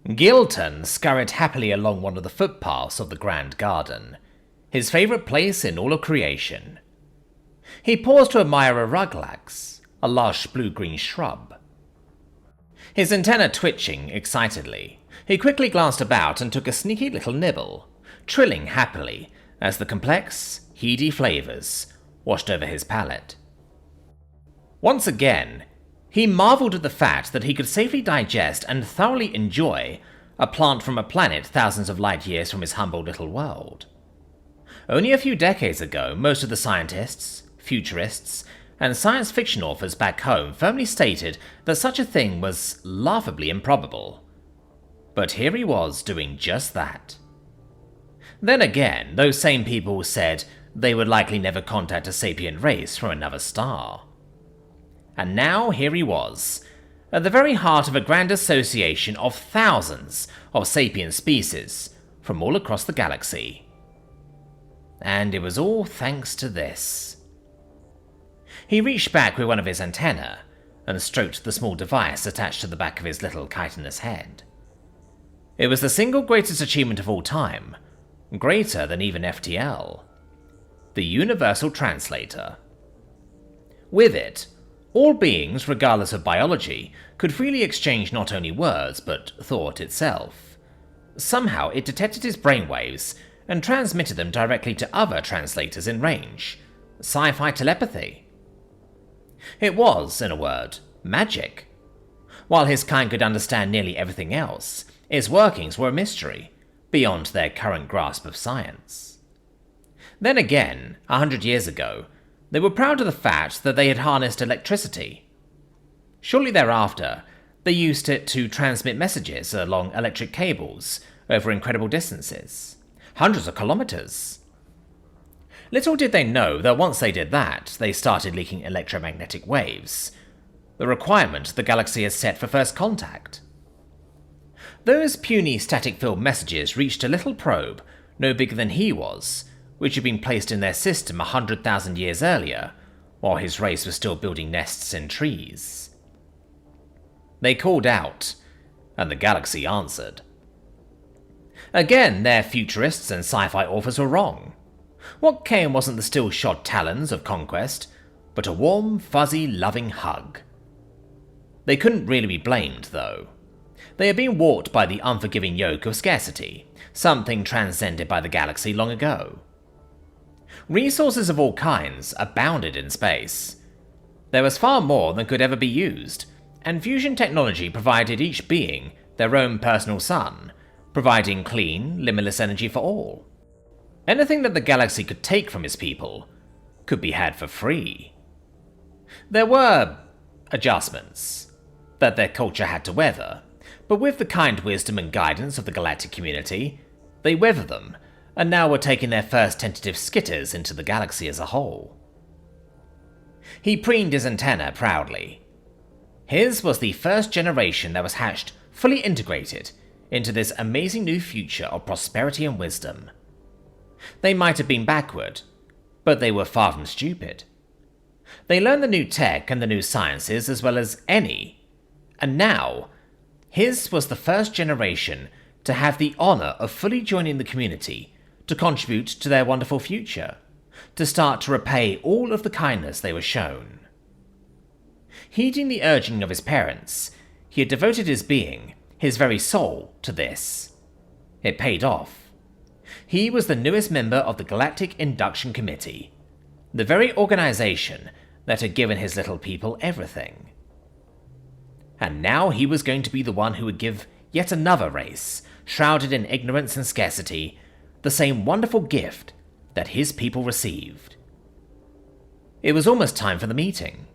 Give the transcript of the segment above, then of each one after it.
Gilton scurried happily along one of the footpaths of the grand garden, his favourite place in all of creation. He paused to admire a ruglax, a lush blue-green shrub. His antenna twitching excitedly, he quickly glanced about and took a sneaky little nibble, trilling happily as the complex, heady flavours washed over his palate. Once again, he marvelled at the fact that he could safely digest and thoroughly enjoy a plant from a planet thousands of light years from his humble little world. Only a few decades ago, most of the scientists, futurists, and science fiction authors back home firmly stated that such a thing was laughably improbable. But here he was doing just that. Then again, those same people said they would likely never contact a sapient race from another star. And now here he was, at the very heart of a grand association of thousands of sapient species from all across the galaxy. And it was all thanks to this. He reached back with one of his antennae and stroked the small device attached to the back of his little chitinous head. It was the single greatest achievement of all time, greater than even FTL. The Universal Translator. With it, all beings, regardless of biology, could freely exchange not only words, but thought itself. Somehow it detected his brainwaves and transmitted them directly to other translators in range. Sci-fi telepathy. It was, in a word, magic. While his kind could understand nearly everything else, its workings were a mystery, beyond their current grasp of science. Then again, 100 years ago, they were proud of the fact that they had harnessed electricity. Shortly thereafter, they used it to transmit messages along electric cables over incredible distances, hundreds of kilometers. Little did they know that once they did that, they started leaking electromagnetic waves, the requirement the galaxy has set for first contact. Those puny static-filled messages reached a little probe no bigger than he was, which had been placed in their system 100,000 years earlier, while his race was still building nests in trees. They called out, and the galaxy answered. Again, their futurists and sci-fi authors were wrong. What came wasn't the still-shod talons of conquest, but a warm, fuzzy, loving hug. They couldn't really be blamed, though. They had been warped by the unforgiving yoke of scarcity, something transcended by the galaxy long ago. Resources of all kinds abounded in space. There was far more than could ever be used, and fusion technology provided each being their own personal sun, providing clean, limitless energy for all. Anything that the galaxy could take from its people could be had for free. There were adjustments that their culture had to weather, but with the kind wisdom and guidance of the galactic community, they weathered them, and now were taking their first tentative skitters into the galaxy as a whole. He preened his antenna proudly. His was the first generation that was hatched fully integrated into this amazing new future of prosperity and wisdom. They might have been backward, but they were far from stupid. They learned the new tech and the new sciences as well as any, and now, his was the first generation to have the honour of fully joining the community to contribute to their wonderful future, to start to repay all of the kindness they were shown. Heeding the urging of his parents, he had devoted his being, his very soul, to this. It paid off. He was the newest member of the Galactic Induction Committee, the very organisation that had given his little people everything. And now he was going to be the one who would give yet another race, shrouded in ignorance and scarcity, the same wonderful gift that his people received. It was almost time for the meeting.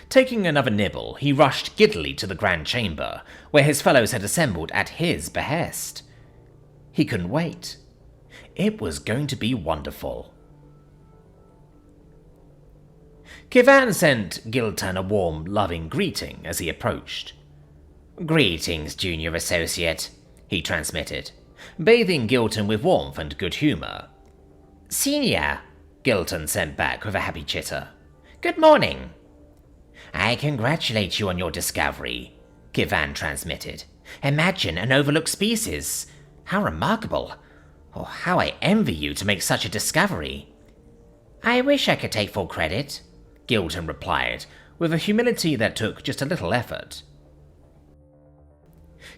Taking another nibble, he rushed giddily to the grand chamber, where his fellows had assembled at his behest. He couldn't wait. It was going to be wonderful. Kivan sent Gilton a warm, loving greeting as he approached. "Greetings, junior associate," he transmitted, bathing Gilton with warmth and good humour. "Senior," Gilton sent back with a happy chitter. "Good morning." "I congratulate you on your discovery," Kivan transmitted. Imagine an overlooked species. How remarkable. Oh, how I envy you to make such a discovery. I wish I could take full credit, Gilton replied, with a humility that took just a little effort.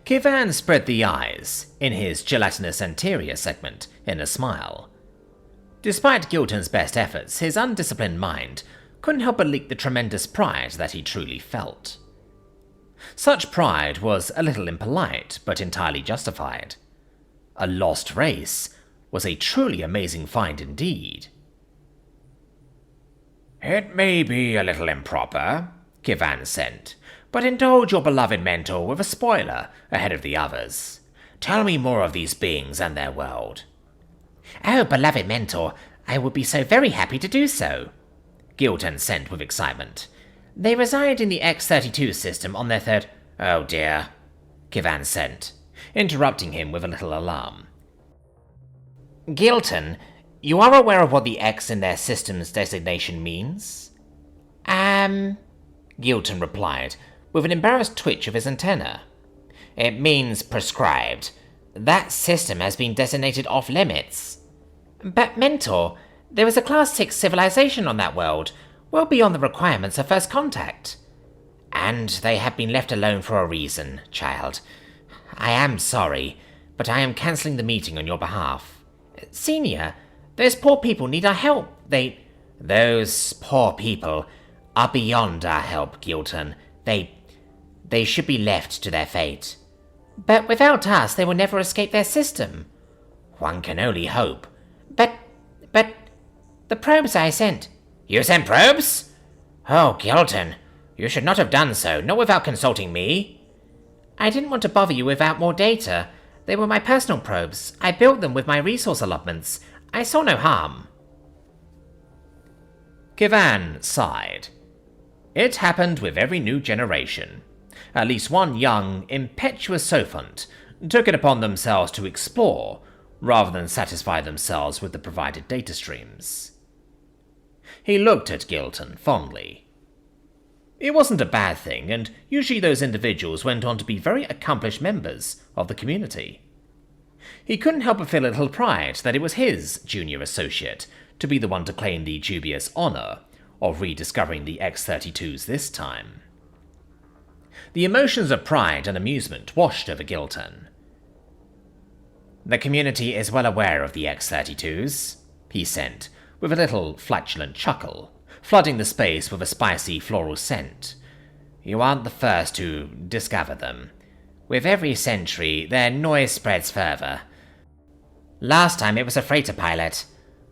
Kivan spread the eyes, in his gelatinous anterior segment, in a smile. Despite Gilton's best efforts, his undisciplined mind couldn't help but leak the tremendous pride that he truly felt. Such pride was a little impolite, but entirely justified. A lost race was a truly amazing find indeed. It may be a little improper, Kivan said, but indulge your beloved mentor with a spoiler ahead of the others. Tell me more of these beings and their world. Oh, beloved mentor, I would be so very happy to do so, Gilton said with excitement. They reside in the X-32 system on their third— Oh dear, Kivan said, interrupting him with a little alarm. Gilton, you are aware of what the X in their system's designation means? Gilton replied, with an embarrassed twitch of his antenna. It means proscribed. That system has been designated off-limits. But mentor, there is a Class 6 civilization on that world, well beyond the requirements of first contact. And they have been left alone for a reason, child. I am sorry, but I am cancelling the meeting on your behalf. Senior, those poor people need our help. Those poor people are beyond our help, Gilton. They should be left to their fate. But without us, they will never escape their system. One can only hope. But, the probes I sent. You sent probes? Oh, Gilton, you should not have done so, not without consulting me. I didn't want to bother you without more data. They were my personal probes. I built them with my resource allotments. I saw no harm. Kivan sighed. It happened with every new generation. At least one young, impetuous sophont took it upon themselves to explore, rather than satisfy themselves with the provided data streams. He looked at Gilton fondly. It wasn't a bad thing, and usually those individuals went on to be very accomplished members of the community. He couldn't help but feel a little pride that it was his junior associate to be the one to claim the dubious honour of rediscovering the X-32s this time. The emotions of pride and amusement washed over Gilton. The community is well aware of the X-32s, he said, with a little flatulent chuckle, flooding the space with a spicy floral scent. You aren't the first to discover them. With every century, their noise spreads further. Last time it was a freighter pilot.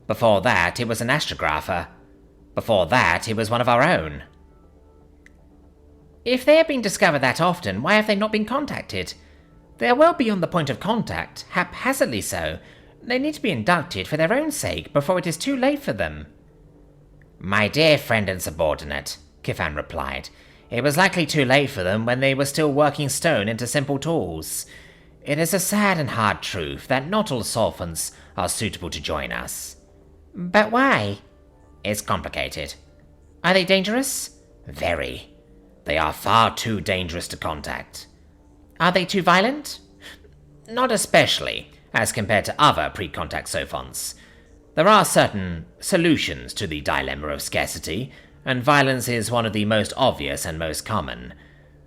Before that, it was an astrographer. Before that, it was one of our own. If they have been discovered that often, why have they not been contacted? They are well beyond the point of contact, haphazardly so. They need to be inducted for their own sake before it is too late for them. My dear friend and subordinate, Kivan replied, it was likely too late for them when they were still working stone into simple tools. It is a sad and hard truth that not all solvents are suitable to join us. But why? It's complicated. Are they dangerous? Very. They are far too dangerous to contact. Are they too violent? Not especially, as compared to other pre-contact sophons. There are certain solutions to the dilemma of scarcity, and violence is one of the most obvious and most common.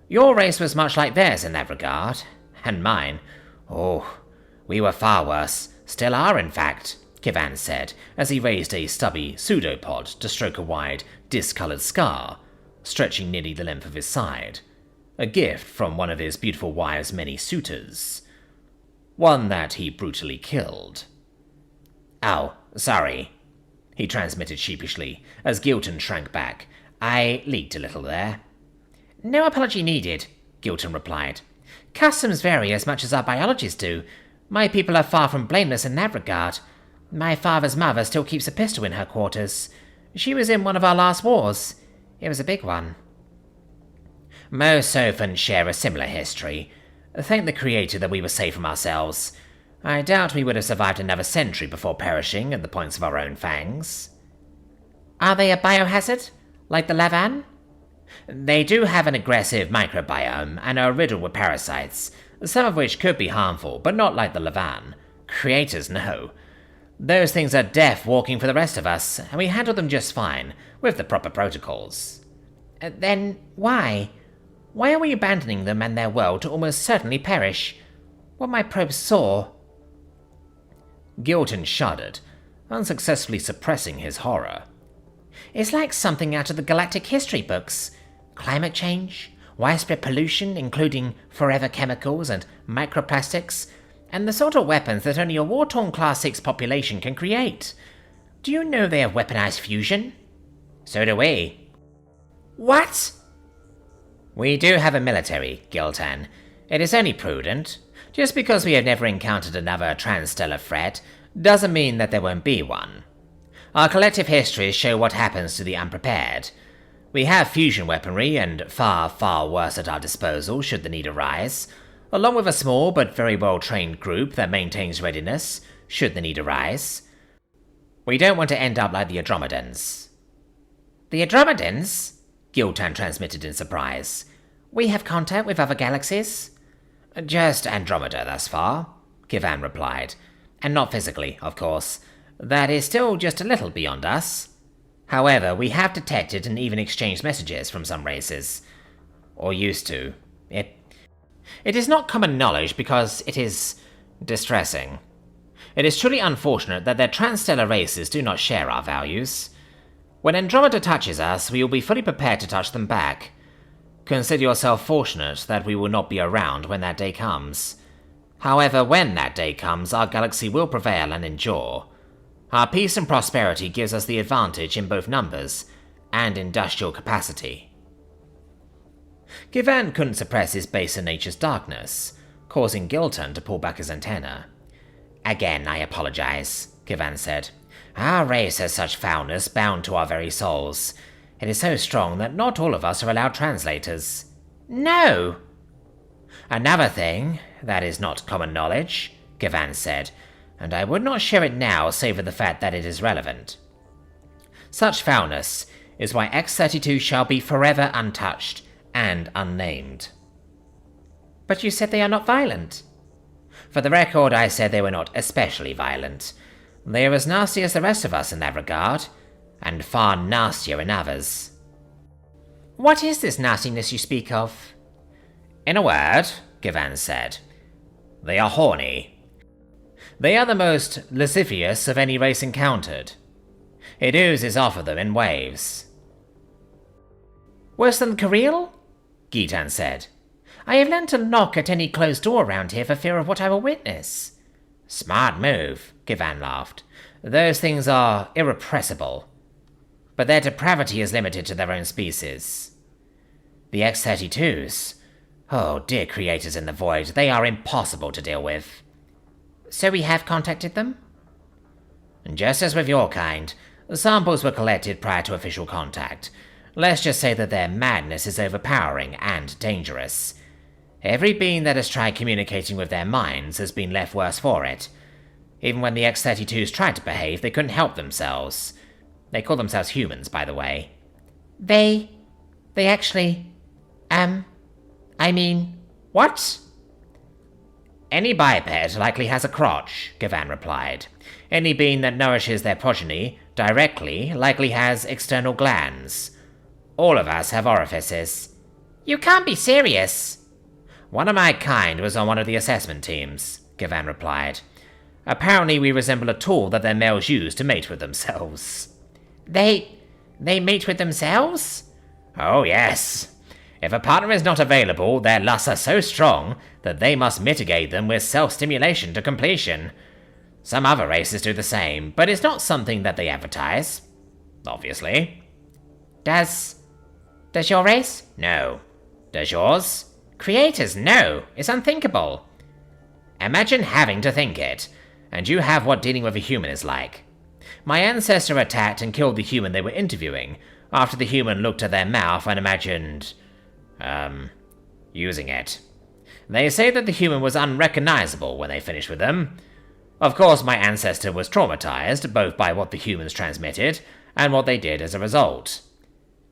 Your race was much like theirs in that regard, and mine. Oh, we were far worse. Still are, in fact, Kivan said, as he raised a stubby pseudopod to stroke a wide, discoloured scar, stretching nearly the length of his side. A gift from one of his beautiful wife's many suitors. One that he brutally killed. Oh, sorry, he transmitted sheepishly, as Gilton shrank back. I leaked a little there. No apology needed, Gilton replied. Customs vary as much as our biologists do. My people are far from blameless in that regard. My father's mother still keeps a pistol in her quarters. She was in one of our last wars. It was a big one. Most sophons share a similar history. Thank the Creator that we were safe from ourselves. I doubt we would have survived another century before perishing at the points of our own fangs. Are they a biohazard, like the Lavan? They do have an aggressive microbiome and are riddled with parasites. some of which could be harmful, but not like the Levan. Creators, no. Those things are deaf walking for the rest of us, and we handle them just fine, with the proper protocols. Then why? Why are we abandoning them and their world to almost certainly perish? What my probes saw... Gilton shuddered, unsuccessfully suppressing his horror. It's like something out of the galactic history books. Climate change, widespread pollution, including forever chemicals and microplastics, and the sort of weapons that only a war-torn Class 6 population can create. Do you know they have weaponized fusion? So do we. What? We do have a military, Giltan. It is only prudent. Just because we have never encountered another transstellar threat doesn't mean that there won't be one. Our collective histories show what happens to the unprepared. We have fusion weaponry and far, far worse at our disposal should the need arise, along with a small but very well-trained group that maintains readiness should the need arise. We don't want to end up like the Andromedans. The Andromedans? Giltan transmitted in surprise. We have contact with other galaxies? Just Andromeda thus far, Kivan replied. And not physically, of course. That is still just a little beyond us. However, we have detected and even exchanged messages from some races. Or used to. It is not common knowledge because it is distressing. It is truly unfortunate that their transstellar races do not share our values. When Andromeda touches us, we will be fully prepared to touch them back. Consider yourself fortunate that we will not be around when that day comes. However, when that day comes, our galaxy will prevail and endure. Our peace and prosperity gives us the advantage in both numbers and industrial capacity. Kivan couldn't suppress his baser nature's darkness, causing Gilton to pull back his antenna. Again, I apologize, Kivan said. Our race has such foulness bound to our very souls. It is so strong that not all of us are allowed translators. No! Another thing that is not common knowledge, Kivan said, and I would not share it now save for the fact that it is relevant. Such foulness is why X-32 shall be forever untouched and unnamed. But you said they are not violent. For the record, I said they were not especially violent. They are as nasty as the rest of us in that regard, and far nastier in others. What is this nastiness you speak of? In a word, Kivan said, they are horny. They are the most lascivious of any race encountered. It oozes off of them in waves. Worse than Kirill? Gitan said. I have learned to knock at any closed door around here for fear of what I will witness. Smart move, Kivan laughed. Those things are irrepressible. But their depravity is limited to their own species. The X-32s. Oh, dear creators in the void, they are impossible to deal with. So we have contacted them? Just as with your kind, samples were collected prior to official contact. Let's just say that their madness is overpowering and dangerous. Every being that has tried communicating with their minds has been left worse for it. Even when the X-32s tried to behave, they couldn't help themselves. They call themselves humans, by the way. They actually... what? Any biped likely has a crotch, Kivan replied. Any being that nourishes their progeny directly likely has external glands. All of us have orifices. You can't be serious. One of my kind was on one of the assessment teams, Kivan replied. Apparently we resemble a tool that their males use to mate with themselves. They mate with themselves? Oh yes. If a partner is not available, their lusts are so strong that they must mitigate them with self-stimulation to completion. Some other races do the same, but it's not something that they advertise. Obviously. Does your race? No. Does yours? Creators, no. It's unthinkable. Imagine having to think it, and you have what dealing with a human is like. My ancestor attacked and killed the human they were interviewing, after the human looked at their mouth and imagined... using it. They say that the human was unrecognizable when they finished with them. Of course, my ancestor was traumatized, both by what the humans transmitted, and what they did as a result.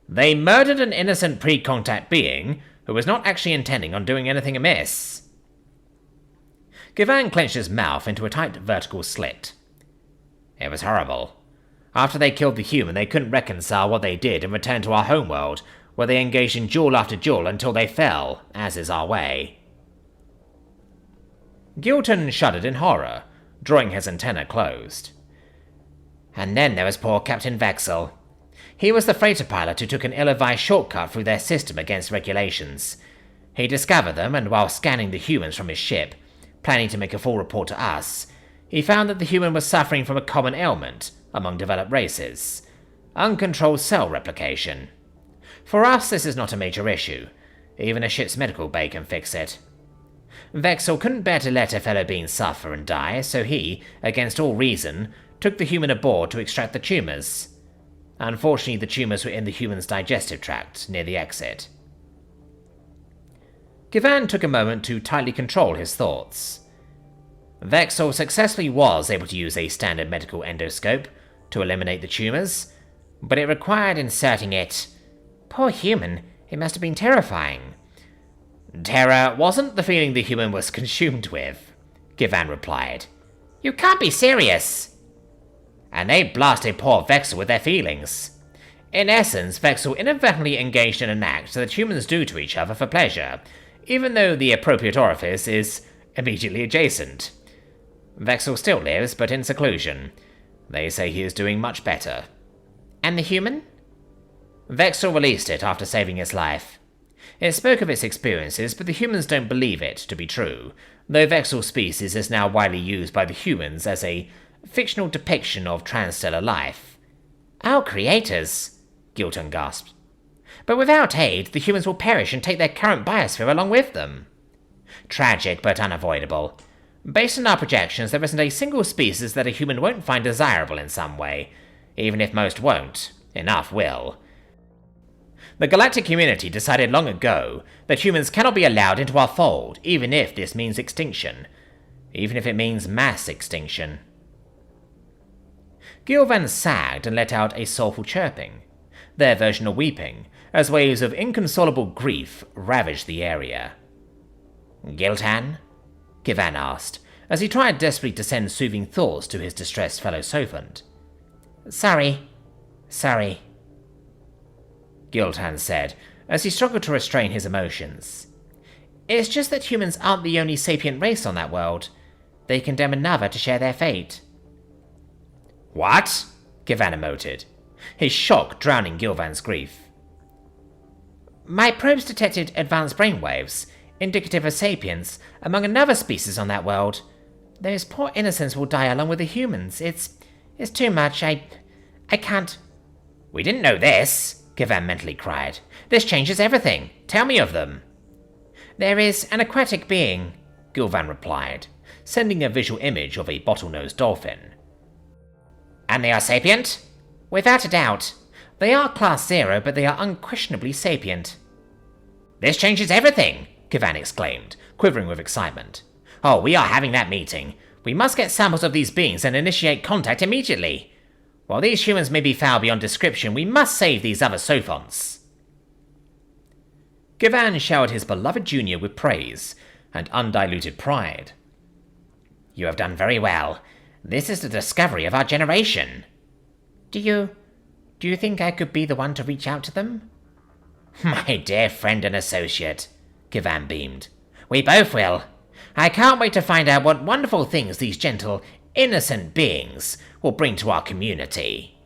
They murdered an innocent pre-contact being, who was not actually intending on doing anything amiss. Givan clenched his mouth into a tight vertical slit. It was horrible. After they killed the human, they couldn't reconcile what they did and returned to our homeworld, where they engaged in duel after duel until they fell, as is our way. Gilton shuddered in horror, drawing his antenna closed. And then there was poor Captain Vexel. He was the freighter pilot who took an ill-advised shortcut through their system against regulations. He discovered them, and while scanning the humans from his ship, planning to make a full report to us, he found that the human was suffering from a common ailment among developed races: uncontrolled cell replication. For us, this is not a major issue. Even a ship's medical bay can fix it. Vexel couldn't bear to let a fellow being suffer and die, so he, against all reason, took the human aboard to extract the tumours. Unfortunately, the tumours were in the human's digestive tract, near the exit. Givan took a moment to tightly control his thoughts. Vexel successfully was able to use a standard medical endoscope to eliminate the tumours, but it required inserting it. Poor human, it must have been terrifying. Terror wasn't the feeling the human was consumed with, Givan replied. You can't be serious! And they blasted poor Vexel with their feelings. In essence, Vexel inadvertently engaged in an act that humans do to each other for pleasure, even though the appropriate orifice is immediately adjacent. Vexel still lives, but in seclusion. They say he is doing much better. And the human? Vexel released it after saving his life. It spoke of its experiences, but the humans don't believe it to be true, though Vexel's species is now widely used by the humans as a fictional depiction of transstellar life. Our creators, Gilton gasped. But without aid, the humans will perish and take their current biosphere along with them. Tragic, but unavoidable. Based on our projections, there isn't a single species that a human won't find desirable in some way. Even if most won't, enough will. The galactic community decided long ago that humans cannot be allowed into our fold, even if this means extinction. Even if it means mass extinction. Gilvan sagged and let out a soulful chirping, their version of weeping, as waves of inconsolable grief ravaged the area. Giltan? Givan asked, as he tried desperately to send soothing thoughts to his distressed fellow Sophant. Sorry. Giltan said, as he struggled to restrain his emotions. It's just that humans aren't the only sapient race on that world. They condemn another to share their fate. What? Givan emoted, his shock drowning Gilvan's grief. My probes detected advanced brainwaves, indicative of sapience, among another species on that world. Those poor innocents will die along with the humans. It's too much. I can't. We didn't know this, Givan mentally cried. This changes everything. Tell me of them. There is an aquatic being, Gilvan replied, sending a visual image of a bottlenose dolphin. And they are sapient? Without a doubt. They are class 0, but they are unquestionably sapient. This changes everything, Givan exclaimed, quivering with excitement. Oh, we are having that meeting. We must get samples of these beings and initiate contact immediately. While these humans may be foul beyond description, we must save these other Sophons. Givan showered his beloved junior with praise and undiluted pride. You have done very well. This is the discovery of our generation. Do you think I could be the one to reach out to them? My dear friend and associate, Givan beamed. We both will. I can't wait to find out what wonderful things these gentle, innocent beings will bring to our community.